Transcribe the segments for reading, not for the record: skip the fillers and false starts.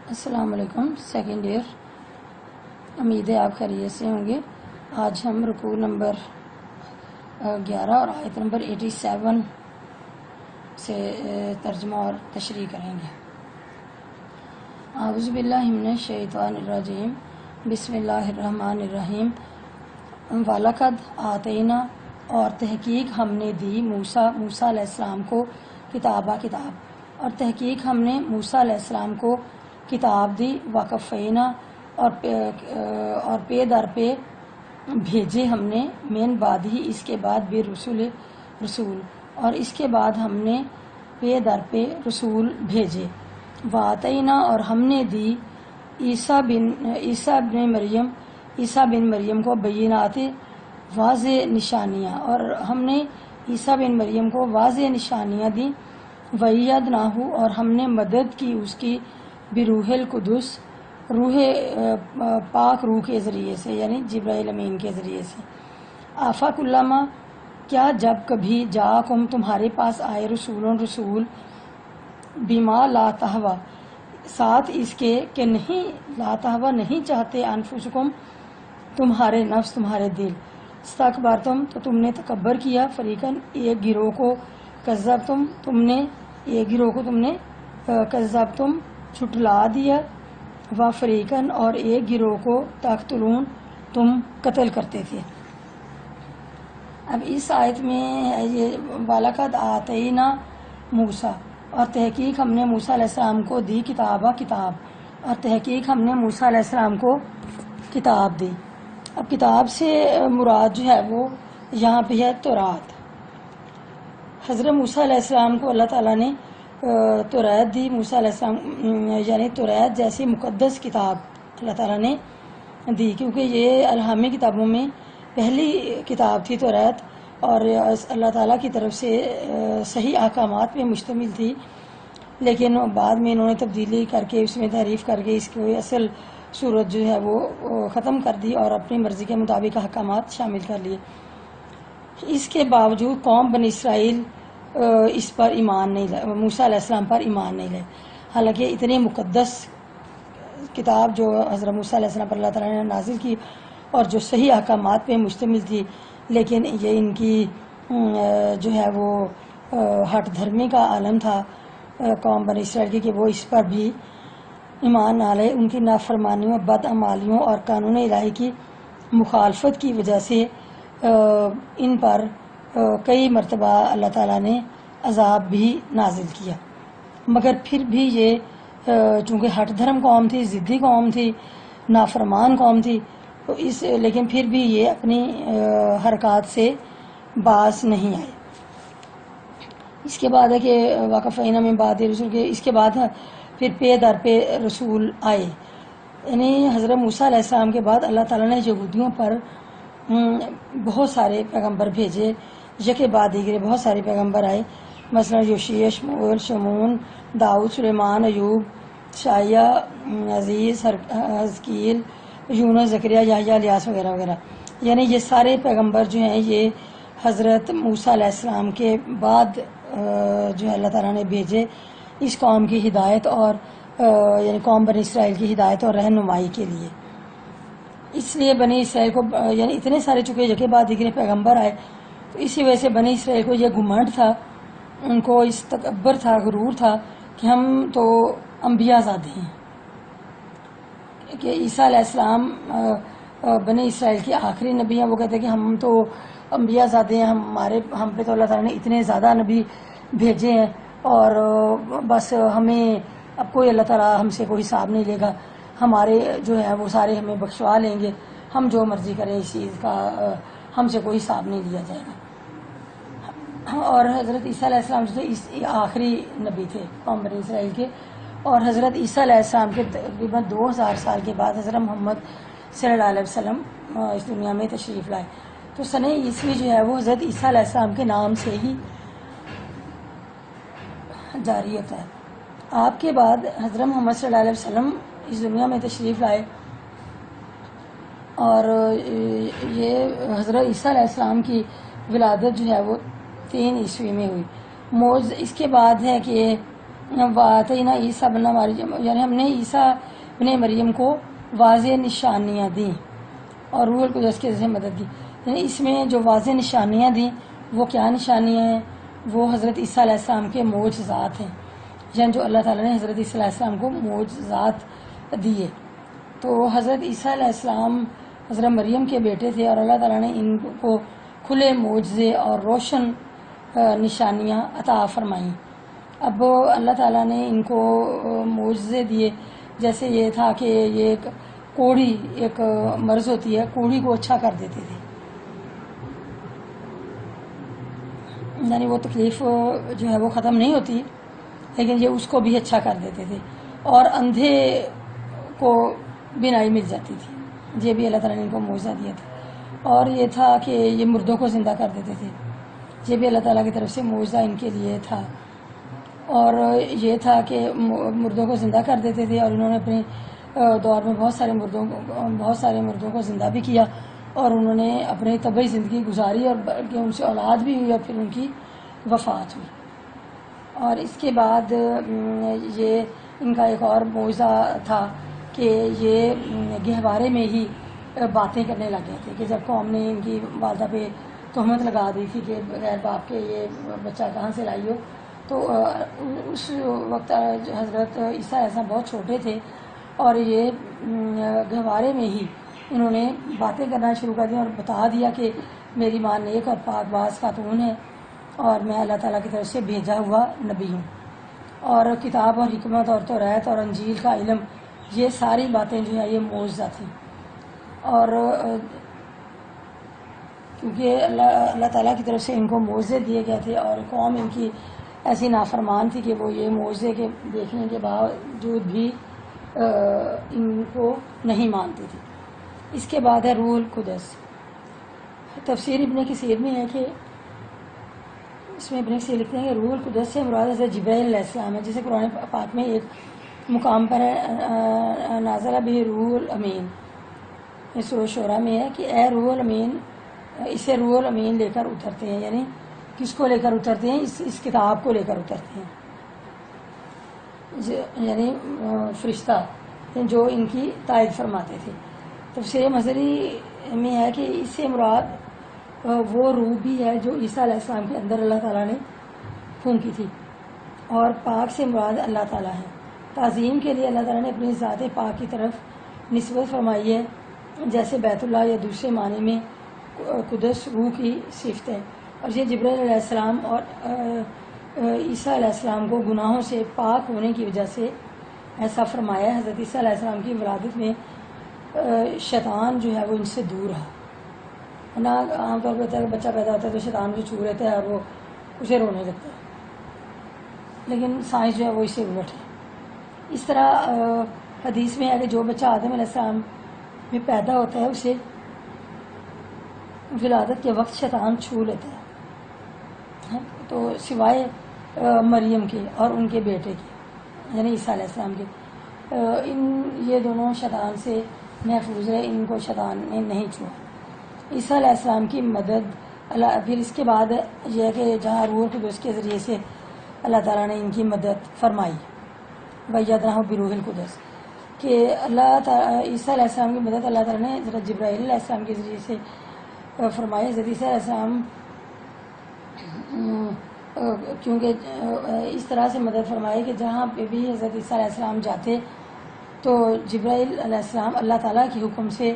السلام علیکم second year, امید ہے آپ خیریت سے ہوں گے۔ آج ہم رکوع نمبر 11 اور آیت نمبر 87 سے ترجمہ اور تشریح کریں گے۔ اعوذ باللہ من الشیطان الرجیم، بسم اللہ الرحمن الرحیم۔ وَلَقَدْ آتَيْنَا، اور تحقیق ہم نے دی موسیٰ علیہ السلام کو کتاب اور تحقیق ہم نے موسیٰ علیہ السلام کو کتاب دی، وَقَفَّيْنَا، اور پے در پہ بھیجے ہم نے، من بعد ہی اس کے بعد، رسول اور اس کے بعد ہم نے پے در پہ رسول بھیجے، وَآتَيْنَا، اور ہم نے دی عیسیٰ بن مریم کو بینات، واضح نشانیاں، اور ہم نے عیسیٰ بن مریم کو واضح نشانیاں دیں، وَأَيَّدْنَاهُ، اور ہم نے مدد کی اس کی بروح القدس، روح پاک روح کے ذریعے سے، یعنی جبرائیل امین کے ذریعے سے۔ آفَاكُلَّمَا، کیا جب کبھی جاءکم تمہارے پاس آئے رسول بما لا تہویٰ، ساتھ اس کے کہ نہیں لا تہویٰ نہیں چاہتے، انفسکم تمہارے نفس تمہارے دل، استکبرتم تو تم نے تکبر کیا، فریقاً ایک گروہ کو، کذبتم تم نے کذبتم چھٹلا دیا، و فریقاً اور ایک گروہ کو، تقتلون تم قتل کرتے تھے۔ اب اس آیت میں یہ وَلَقَدْ آتَيْنَا موسیٰ، اور تحقیق ہم نے موسیٰ علیہ السلام کو دی کتاب، اور تحقیق ہم نے موسیٰ علیہ السلام کو کتاب دی۔ اب کتاب سے مراد جو ہے وہ یہاں پہ ہے تورات۔ حضرت موسیٰ علیہ السلام کو اللہ تعالیٰ نے تورات دی، موسیٰ علیہ السلام یعنی تورات جیسی مقدس کتاب اللہ تعالیٰ نے دی، کیونکہ یہ الہامی کتابوں میں پہلی کتاب تھی تورات، اور اللہ تعالیٰ کی طرف سے صحیح احکامات پہ مشتمل تھی، لیکن بعد میں انہوں نے تبدیلی کر کے، اس میں تحریف کر کے اس کو اصل صورت جو ہے وہ ختم کر دی اور اپنی مرضی کے مطابق احکامات شامل کر لیے۔ اس کے باوجود قوم بنی اسرائیل اس پر ایمان نہیں لائے، موسیٰ علیہ السلام پر ایمان نہیں لائے، حالانکہ اتنی مقدس کتاب جو حضرت موسیٰ علیہ السلام پر اللہ تعالیٰ نے نازل کی اور جو صحیح احکامات پہ مشتمل تھی، لیکن یہ ان کی جو ہے وہ ہٹ دھرمی کا عالم تھا قوم بنی اسرائیل کی، کہ وہ اس پر بھی ایمان نہ لائے۔ ان کی نافرمانیوں، بد اعمالیوں اور قانون الہی کی مخالفت کی وجہ سے ان پر کئی مرتبہ اللہ تعالیٰ نے عذاب بھی نازل کیا، مگر پھر بھی یہ چونکہ ہٹ دھرم قوم تھی، ضدی قوم تھی، نافرمان قوم تھی، تو لیکن پھر بھی یہ اپنی حرکات سے باز نہیں آئے۔ اس کے بعد ہے کہ وَقَفَّيْنَا مِن بَعْدِ رسول کے، اس کے بعد پھر پے در پہ رسول آئے، یعنی حضرت موسیٰ علیہ السلام کے بعد اللہ تعالیٰ نے یہودیوں پر بہت سارے پیغمبر بھیجے، یکے بعد دیگرے بہت سارے پیغمبر آئے، مثلا یوشیع، شموئیل، شمون، داؤد، سلیمان، ایوب، شعیہ، عزیز، حزقیل، یونس، زکریا، یحییٰ، الیاس وغیرہ وغیرہ، یعنی یہ سارے پیغمبر جو ہیں یہ حضرت موسیٰ علیہ السلام کے بعد جو ہے اللہ تعالیٰ نے بھیجے اس قوم کی ہدایت اور یعنی قوم بنی اسرائیل کی ہدایت اور رہنمائی کے لیے۔ اس لیے بنی اسرائیل کو یعنی اتنے سارے چونکہ یکے بعد دیگرے پیغمبر آئے، تو اسی وجہ سے بنی اسرائیل کو یہ گھمنڈ تھا، ان کو اس تکبر تھا، غرور تھا کہ ہم تو انبیاء زادے ہیں، کہ عیسیٰ علیہ السلام بنی اسرائیل کے آخری نبی ہیں۔ وہ کہتے ہیں کہ ہم تو انبیاء زادے ہیں، ہم پہ تو اللہ تعالیٰ نے اتنے زیادہ نبی بھیجے ہیں، اور بس ہمیں اب کوئی اللہ تعالیٰ ہم سے کوئی حساب نہیں لے گا، ہمارے جو ہے وہ سارے ہمیں بخشوا لیں گے، ہم جو مرضی کریں اس چیز کا ہم سے کوئی حساب نہیں لیا جائے گا۔ اور حضرت عیسیٰ علیہ السلام جو تھے آخری نبی تھے قوم بنی اسرائیل کے، اور حضرت عیسیٰ علیہ السلام کے تقریباً 2000 سال کے بعد حضرت محمد صلی اللہ علیہ وسلم اس دنیا میں تشریف لائے، تو سنہ عیسوی جو ہے وہ حضرت عیسیٰ علیہ السلام کے نام سے ہی جاری ہوتا ہے۔ آپ کے بعد حضرت محمد صلی اللہ علیہ وسلم اس دنیا میں تشریف لائے، اور یہ حضرت عیسیٰ علیہ السلام کی ولادت جو ہے وہ 3 عیسوی میں ہوئی۔ اس کے بعد ہے کہ وآتینا عیسیٰ ابن مریم، یعنی ہم نے عیسیٰ ابن مریم کو واضح نشانیاں دیں اور روح القدس کے ذریعے مدد دی. یعنی اس میں جو واضح نشانیاں دیں وہ کیا نشانیاں ہیں؟ وہ حضرت عیسیٰ علیہ السلام کے معجزات ہیں، یعنی جو اللہ تعالیٰ نے حضرت عیسیٰ علیہ السلام کو معجزات دیے. تو حضرت عیسیٰ علیہ السلام حضرت مریم کے بیٹے تھے اور اللہ تعالیٰ نے ان کو کھلے معجزے اور روشن نشانیاں عطا فرمائیں. اب اللہ تعالیٰ نے ان کو معجزے دیے، جیسے یہ تھا کہ یہ ایک کوڑی، ایک مرض ہوتی ہے، کوڑی کو اچھا کر دیتے تھے، یعنی وہ تکلیف جو ہے وہ ختم نہیں ہوتی لیکن یہ اس کو بھی اچھا کر دیتے تھے. اور اندھے کو بینائی مل جاتی تھی، یہ بھی اللہ تعالیٰ نے ان کو معجزہ دیا تھا. اور یہ تھا کہ یہ مردوں کو زندہ کر دیتے تھے، یہ بھی اللہ تعالیٰ کی طرف سے معجزہ ان کے لیے تھا. اور یہ تھا کہ مردوں کو زندہ کر دیتے تھے اور انہوں نے اپنے دور میں بہت سارے مردوں کو زندہ بھی کیا اور انہوں نے اپنے طبعی زندگی گزاری اور بلکہ ان سے اولاد بھی ہوئی اور پھر ان کی وفات ہوئی. اور اس کے بعد یہ ان کا ایک اور معجزہ تھا کہ یہ گہوارے میں ہی باتیں کرنے لگ گئے تھے کہ جب قوم نے ان کی والدہ پہ تہمت لگا دی تھی کہ بغیر باپ کے یہ بچہ کہاں سے لائی ہو، تو اس وقت حضرت عیسیٰ ایسا بہت چھوٹے تھے اور یہ گہوارے میں ہی انہوں نے باتیں کرنا شروع کر دیا اور بتا دیا کہ میری ماں نیک اور پاک باز خاتون ہے اور میں اللہ تعالیٰ کی طرف سے بھیجا ہوا نبی ہوں. اور کتاب اور حکمت اور توریت اور انجیل کا علم، یہ ساری باتیں جو ہیں یہ معجزہ تھیں. اور کیونکہ اللہ تعالیٰ کی طرف سے ان کو معجزے دیے گئے تھے اور قوم ان کی ایسی نافرمان تھی کہ وہ یہ معجزے کے دیکھنے کے باوجود بھی ان کو نہیں مانتے تھے. اس کے بعد ہے روح القدس. تفسیر ابن کثیر میں ہے کہ اس میں ابن کثیر لکھتے ہیں کہ روح القدس سے مراد حضرت جبرائیل علیہ السلام ہے، جسے قرآن پاک میں ایک مقام پر نازلہ بہ روح الامین، سورہ شعراء میں ہے کہ اے روح الامین، اسے روح الامین لے کر اترتے ہیں. یعنی کس کو لے کر اترتے ہیں؟ اس کتاب کو لے کر اترتے ہیں، یعنی فرشتہ جو ان کی تائید فرماتے تھے. تفسیر مظہری میں ہے کہ اس سے مراد وہ روح بھی ہے جو عیسیٰ علیہ السلام کے اندر اللہ تعالیٰ نے پھونکی تھی، اور پاک سے مراد اللہ تعالیٰ ہے. تعظیم کے لیے اللہ تعالیٰ نے اپنی ذات پاک کی طرف نسبت فرمائی ہے، جیسے بیت اللہ یا دوسرے معنی میں قدس روح کی صفت ہے. اور یہ جبرائیل علیہ السلام اور عیسیٰ علیہ السلام کو گناہوں سے پاک ہونے کی وجہ سے ایسا فرمایا ہے. حضرت عیسیٰ علیہ السلام کی ولادت میں شیطان جو ہے وہ ان سے دور رہا. نا عام طور پہ ہوتا ہے کہ بچہ پیدا ہوتا ہے تو شیطان کو چھو لیتا ہے اور وہ اسے رونے لگتا ہے، لیکن سائنس جو ہے وہ اس سے الٹ ہے. اس طرح حدیث میں ہے کہ جو بچہ آدم علیہ السلام میں پیدا ہوتا ہے اسے ولادت کے وقت شیطان چھو لیتا ہے، تو سوائے مریم کے اور ان کے بیٹے کے یعنی عیسیٰ علیہ السلام کے، یہ دونوں شیطان سے محفوظ رہے، ان کو شیطان نے نہیں چھوا. عیسیٰ علیہ السلام کی مدد پھر اس کے بعد یہ ہے کہ جہاں روح القدس کے ذریعے سے اللہ تعالیٰ نے ان کی مدد فرمائی، وَأَيَّدْنَاهُ بِرُوحِ الْقُدُسِ، کہ اللہ تعالیٰ عیسیٰ علیہ السلام کی مدد اللہ تعالیٰ نے حضرت جبرائیل علیہ السلام کے ذریعے سے فرمائی. حضرت عیسیٰ علیہ السلام کیونکہ اس طرح سے مدد فرمائی کہ جہاں پہ بھی حضرت عیسیٰ علیہ السلام جاتے تو جبرائیل علیہ السلام اللہ تعالیٰ کے حکم سے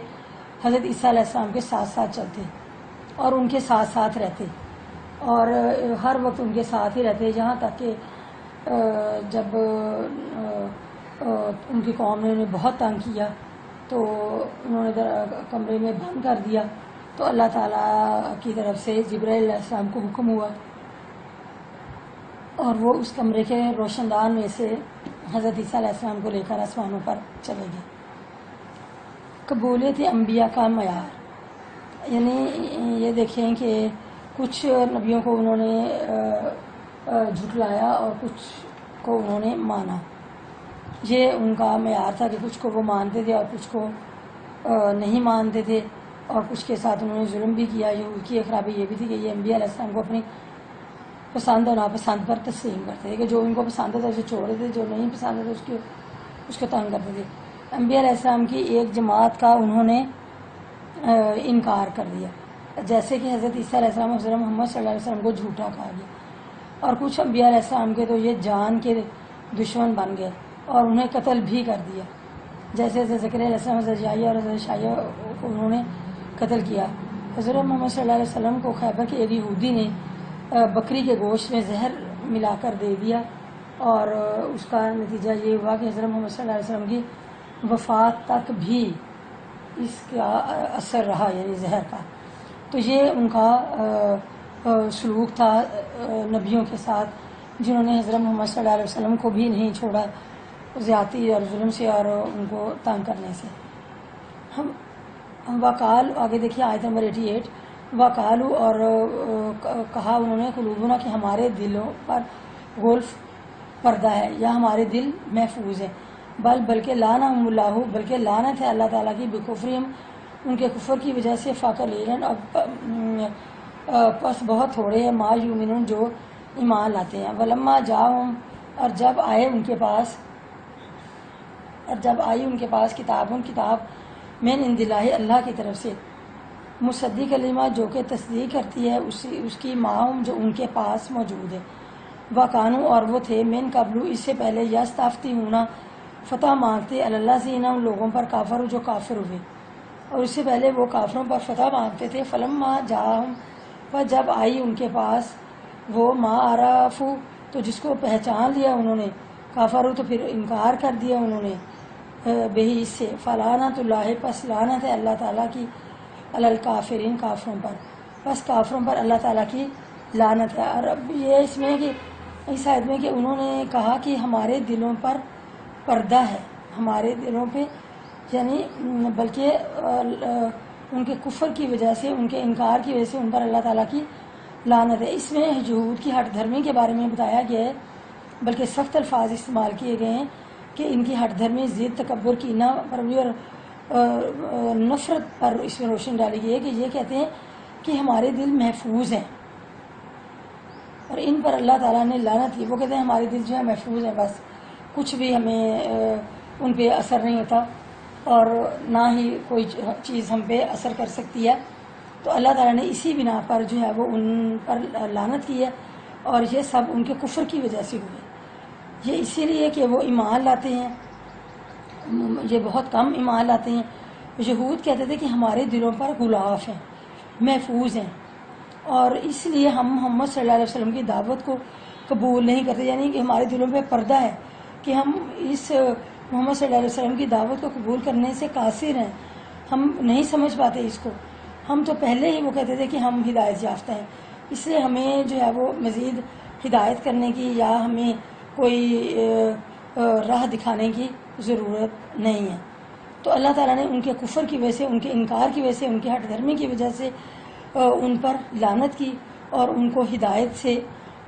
حضرت عیسیٰ علیہ السلام کے ساتھ ساتھ چلتے اور ان کے ساتھ ساتھ رہتے اور ہر وقت ان کے ساتھ ہی رہتے، یہاں تک کہ جب ان کی قوم نے انہیں بہت تنگ کیا تو انہوں نے کمرے میں بند کر دیا، تو اللہ تعالیٰ کی طرف سے جبرائیل علیہ السلام کو حکم ہوا اور وہ اس کمرے کے روشن دان میں سے حضرت عیسیٰ علیہ السلام کو لے کر آسمانوں پر چلے گئے. قبولیت انبیاء کا معیار، یعنی یہ دیکھیں کہ کچھ نبیوں کو انہوں نے جھٹلایا اور کچھ کو انہوں نے مانا. یہ ان کا معیار تھا کہ کچھ کو وہ مانتے تھے اور کچھ کو نہیں مانتے تھے، اور کچھ کے ساتھ انہوں نے ظلم بھی کیا. یہ ان کی خرابی یہ بھی تھی کہ یہ انبیاء علیہ السلام کو اپنی پسند اور ناپسند پر تسلیم کرتے تھے کہ جو ان کو پسند تھا اسے چھوڑ دیتے، جو نہیں پسند تھا اس کو تنگ کرتے تھے۔ انبیاء علیہ السلام کی ایک جماعت کا انہوں نے انکار کر دیا، جیسے کہ حضرت عیسیٰ علیہ السلام حضرت محمد صلی اللہ علیہ وسلم کو جھوٹا کہا گیا، اور کچھ انبیاء علیہ السلام کے تو یہ جان کے دشمن بن گئے اور انہیں قتل بھی کر دیا، جیسے حضرت زکریا علیہ السلام، حضرت یحییٰ اور حضرت شایع کو انہوں نے قتل کیا۔ حضرت محمد صلی اللہ علیہ وسلم کو خیبر کے ایک یہودی نے بکری کے گوشت میں زہر ملا کر دے دیا، اور اس کا نتیجہ یہ ہوا کہ حضرت محمد صلی اللہ علیہ وسلم کی وفات تک بھی اس کا اثر رہا، یعنی زہر کا۔ تو یہ ان کا سلوک تھا نبیوں کے ساتھ، جنہوں نے حضرت محمد صلی اللہ علیہ وسلم کو بھی نہیں چھوڑا زیادتی اور ظلم سے اور ان کو تنگ کرنے سے۔ ہم وقال، آگے دیکھیے آیت نمبر 88، وقالو، اور کہا انہوں نے، قلوبنا، کہ ہمارے دلوں پر غلف پردہ ہے یا ہمارے دل محفوظ ہے، بلکہ لعنہم اللہ، بلکہ لعنت ہے اللہ تعالیٰ کی، بکفرہم، ان کے کفر کی وجہ سے، فقلیلاً، پس بہت تھوڑے ہیں، ما یؤمنون، جو ایمان لاتے ہیں، ولما جاءہم، اور جب آئی ان کے پاس کتاب من عند اللہ، اللہ کی طرف سے، مصدق کلمہ، جو کہ تصدیق کرتی ہے اس کی، معہم، جو ان کے پاس موجود ہے، وکانو، اور وہ تھے، من قبل، اس سے پہلے، یستفتحون، فتح مانگتے، اللہ سے، ان لوگوں پر، کافر، جو کافر ہوئے، اور اس سے پہلے وہ کافروں پر فتح مانگتے تھے، فلما جاءہم، پر جب آئی ان کے پاس وہ، ما عرفوا، تو جس کو پہچان لیا انہوں نے، کافروا، تو پھر انکار کر دیا انہوں نے بہی، اس سے، فلعنت اللہ، پس لعنت ہے اللہ تعالیٰ کی، علی الکافرین، کافروں پر، بس کافروں پر اللہ تعالیٰ کی لعنت ہے۔ اور اب یہ اس میں کہ اس آیت میں کہ انہوں نے کہا کہ ہمارے دلوں پر پردہ ہے، ہمارے دلوں پہ، یعنی بلکہ ان کے کفر کی وجہ سے، ان کے انکار کی وجہ سے ان پر اللہ تعالیٰ کی لعنت ہے۔ اس میں یہود کی ہٹ دھرمی کے بارے میں بتایا گیا ہے، بلکہ سخت الفاظ استعمال کیے گئے ہیں کہ ان کی ہٹ دھرمی، ضد، تکبر، کینہ پروری اور نفرت پر اس میں روشنی ڈالی گئی ہے، کہ یہ کہتے ہیں کہ ہمارے دل محفوظ ہیں، اور ان پر اللہ تعالیٰ نے لعنت کی۔ وہ کہتے ہیں ہمارے دل جو ہے محفوظ ہیں، بس کچھ بھی ہمیں ان پہ اثر نہیں ہوتا، اور نہ ہی کوئی چیز ہم پہ اثر کر سکتی ہے۔ تو اللہ تعالیٰ نے اسی بنا پر جو ہے وہ ان پر لعنت کی ہے، اور یہ سب ان کے کفر کی وجہ سے ہوئے۔ یہ اسی لیے کہ وہ ایمان لاتے ہیں، یہ بہت کم ایمان لاتے ہیں۔ یہود کہتے تھے کہ ہمارے دلوں پر غلاف ہیں، محفوظ ہیں، اور اس لیے ہم محمد صلی اللہ علیہ وسلم کی دعوت کو قبول نہیں کرتے، یعنی کہ ہمارے دلوں پہ پردہ ہے کہ ہم اس محمد صلی اللہ علیہ وسلم کی دعوت کو قبول کرنے سے قاصر ہیں، ہم نہیں سمجھ پاتے اس کو۔ ہم تو پہلے ہی وہ کہتے تھے کہ ہم ہدایت یافتہ ہیں، اس لیے ہمیں جو ہے وہ مزید ہدایت کرنے کی یا ہمیں کوئی راہ دکھانے کی ضرورت نہیں ہے۔ تو اللہ تعالیٰ نے ان کے کفر کی وجہ سے، ان کے انکار کی وجہ سے، ان کی ہٹ دھرمی کی وجہ سے ان پر لعنت کی، اور ان کو ہدایت سے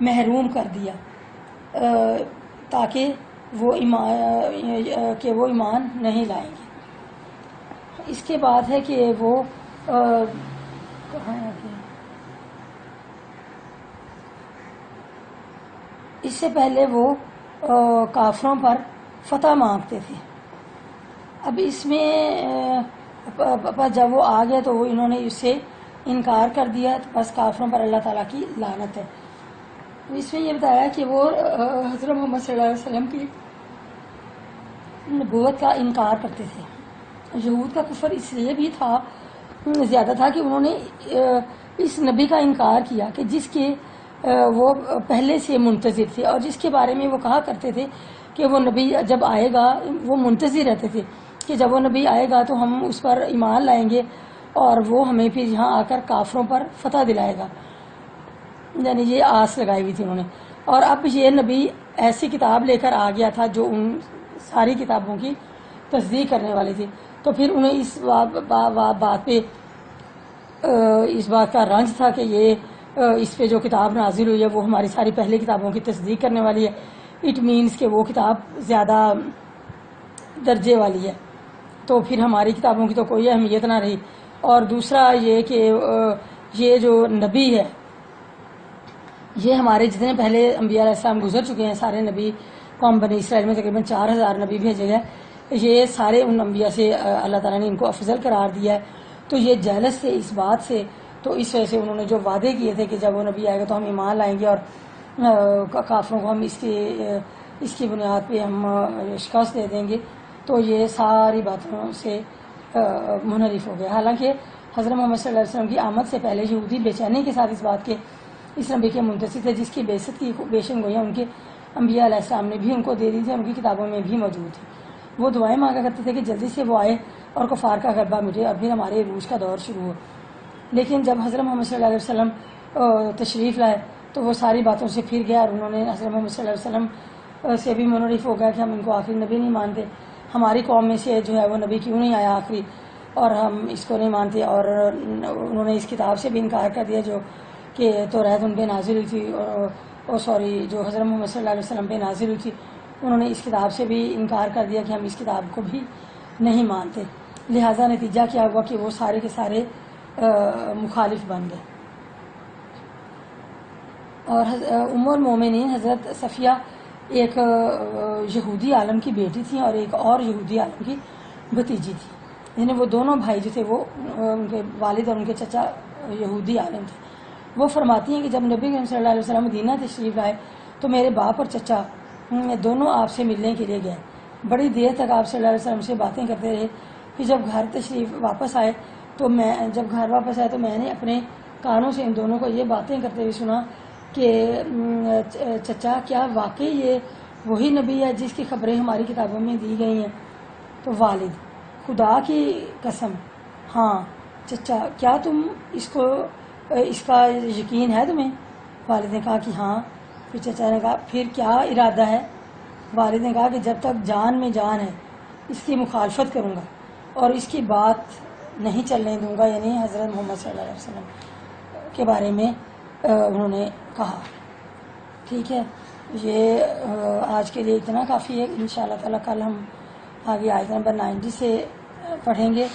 محروم کر دیا، تاکہ وہ ایمان نہیں لائیں گے۔ اس کے بعد ہے کہ وہ اس سے پہلے وہ کافروں پر فتح مانگتے تھے۔ اب اس میں جب وہ آ گیا تو وہ انہوں نے اس سے انکار کر دیا، تو بس کافروں پر اللہ تعالیٰ کی لعنت ہے۔ اس میں یہ بتایا کہ وہ حضرت محمد صلی اللہ علیہ وسلم کی نبوت کا انکار کرتے تھے۔ یہود کا کفر اس لیے بھی تھا، زیادہ تھا، کہ انہوں نے اس نبی کا انکار کیا کہ جس کے وہ پہلے سے منتظر تھے، اور جس کے بارے میں وہ کہا کرتے تھے کہ وہ نبی جب آئے گا، وہ منتظر رہتے تھے کہ جب وہ نبی آئے گا تو ہم اس پر ایمان لائیں گے، اور وہ ہمیں پھر یہاں آ کر کافروں پر فتح دلائے گا، یعنی یہ آس لگائی ہوئی تھی انہوں نے۔ اور اب یہ نبی ایسی کتاب لے کر آ گیا تھا جو ان ساری کتابوں کی تصدیق کرنے والی تھی، تو پھر انہیں اس بات پہ اس بات کا رنج تھا کہ یہ اس پہ جو کتاب نازل ہوئی ہے وہ ہماری ساری پہلی کتابوں کی تصدیق کرنے والی ہے، اٹ مینس کہ وہ کتاب زیادہ درجے والی ہے، تو پھر ہماری کتابوں کی تو کوئی اہمیت نہ رہی۔ اور دوسرا یہ کہ یہ جو نبی ہے یہ ہمارے جتنے پہلے انبیاء علیہ السلام گزر چکے ہیں سارے نبی، قوم بنی اسرائیل میں تقریباً 4000 نبی بھیجے گئے، یہ سارے ان انبیاء سے اللہ تعالیٰ نے ان کو افضل قرار دیا ہے. تو یہ جہلت سے، اس بات سے، تو اس وجہ سے انہوں نے جو وعدے کیے تھے کہ جب وہ نبی آئے گا تو ہم ایمان لائیں گے اور کافروں کو ہم اس کی بنیاد پہ ہم شکست دے دیں گے، تو یہ ساری باتوں سے منحرف ہو گیا. حالانکہ حضرت محمد صلی اللہ علیہ وسلم کی آمد سے پہلے یہودی بے چینی کے ساتھ اس بات کے اس نبی کے منتظر تھے جس کی بعثت کی بیشن گوئیاں ان کے انبیاء علیہ السلام نے بھی ان کو دے دی تھی، ان کی کتابوں میں بھی موجود تھی. وہ دعائیں مانگا کرتے تھے کہ جلدی سے وہ آئے اور کفار کا غلبہ مٹے اور پھر ہمارے عروج کا دور شروع ہو. لیکن جب حضرت محمد صلی اللہ علیہ وسلم تشریف لائے تو وہ ساری باتوں سے پھر گیا اور انہوں نے حضرت محمد صلی اللہ علیہ وسلم سے بھی منحرف ہو گیا کہ ہم ان کو آخری نبی نہیں مانتے، ہماری قوم میں سے جو ہے وہ نبی کیوں نہیں آیا آخری، اور ہم اس کو نہیں مانتے. اور انہوں نے اس کتاب سے بھی انکار کر دیا جو کہ توریت ان پہ نازل ہوئی تھی، اور جو حضرت محمد صلی اللہ علیہ وسلم پہ نازل ہوئی تھی، انہوں نے اس کتاب سے بھی انکار کر دیا کہ ہم اس کتاب کو بھی نہیں مانتے. لہذا نتیجہ کیا ہوا کہ وہ سارے کے سارے مخالف بن گئے. اور ام المومنین حضرت صفیہ ایک یہودی عالم کی بیٹی تھی اور ایک اور یہودی عالم کی بھتیجی تھی، یعنی وہ دونوں بھائی جو تھے وہ ان کے والد اور ان کے چچا یہودی عالم تھے. وہ فرماتی ہیں کہ جب نبی کریم صلی اللہ علیہ وسلم مدینہ تشریف لائے تو میرے باپ اور چچا دونوں آپ سے ملنے کے لیے گئے. بڑی دیر تک آپ صلی اللہ علیہ وسلم سے باتیں کرتے رہے. پھر جب گھر تشریف واپس آئے تو میں نے اپنے کانوں سے ان دونوں کو یہ باتیں کرتے ہوئے سنا کہ چچا کیا واقعی یہ وہی نبی ہے جس کی خبریں ہماری کتابوں میں دی گئی ہیں؟ تو والد: خدا کی قسم ہاں. چچا: کیا تم اس کا یقین ہے تمہیں؟ والد نے کہا کہ ہاں. پھر چچا نے کہا پھر کیا ارادہ ہے؟ والد نے کہا کہ جب تک جان میں جان ہے اس کی مخالفت کروں گا اور اس کی بات نہیں چلنے دوں گا، یعنی حضرت محمد صلی اللہ علیہ وسلم کے بارے میں انہوں نے کہا. ٹھیک ہے، یہ آج کے لیے اتنا کافی ہے. انشاءاللہ تعالیٰ کل ہم آگے آیت نمبر 90 سے پڑھیں گے.